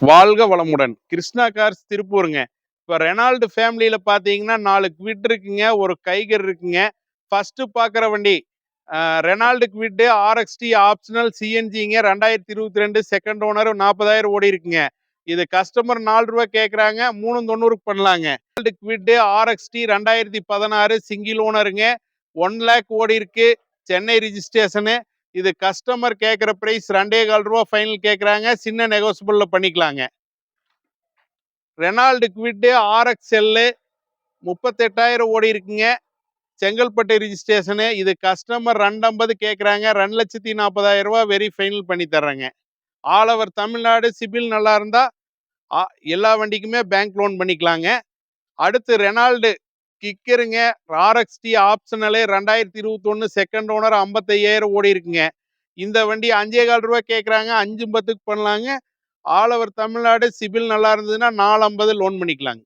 வாழ்க வளமுடன். கிருஷ்ணா கார்ஸ் திருப்பூருங்க. இப்ப ரெனால்டு ஃபேமிலியில பார்த்தீங்கன்னா 4 குவிட் இருக்குங்க. ஒரு கைகர் இருக்குங்க. ஃபர்ஸ்ட்டு பார்க்குற வண்டி ரெனால்டு குவிட் ஆர்எக்ஸ்டி ஆப்ஷனல் சிஎன்ஜிங்க 2022 செகண்ட் ஓனர் 40,000 ஓடி இருக்குங்க. இது கஸ்டமர் ரூ. 4 கேட்குறாங்க. 390க்கு பண்ணலாங்க. ரெனால்டு குவிட் ஆர்எக்ஸ்டி 2016 சிங்கிள் ஓனருங்க. 1,00,000 ஓடி இருக்கு. சென்னை ரிஜிஸ்ட்ரேஷனு. இது கஸ்டமர் கேட்குற பிரைஸ் ரூ. 2,15 ஃபைனல் கேட்குறாங்க. சின்ன நெகோசியபிள்ல பண்ணிக்கலாங்க. ரெனால்டு குவிட் ஆர்எக்ஸ்எல் 38,000 ஓடி இருக்குங்க. செங்கல்பட்டு ரிஜிஸ்ட்ரேஷனு. இது கஸ்டமர் 250 கேட்குறாங்க. 2,40,000 வெரி ஃபைனல் பண்ணி தர்றேங்க. ஆல் ஓவர் தமிழ்நாடு சிபில் நல்லா இருந்தா எல்லா வண்டிக்குமே பேங்க் லோன் பண்ணிக்கலாங்க. அடுத்து ரெனால்டு கிக்கருங்க. ஆர்எக்ஸ்டி ஆப்ஷனலு 2021 செகண்ட் ஓனர் 55,000 ஓடி இருக்குங்க. இந்த வண்டி ரூ. 5,15 கேட்குறாங்க. 5,10க்கு பண்ணலாங்க. ஆல் ஓவர் தமிழ்நாடு சிபில் நல்லா இருந்ததுன்னா 450 லோன் பண்ணிக்கலாங்க.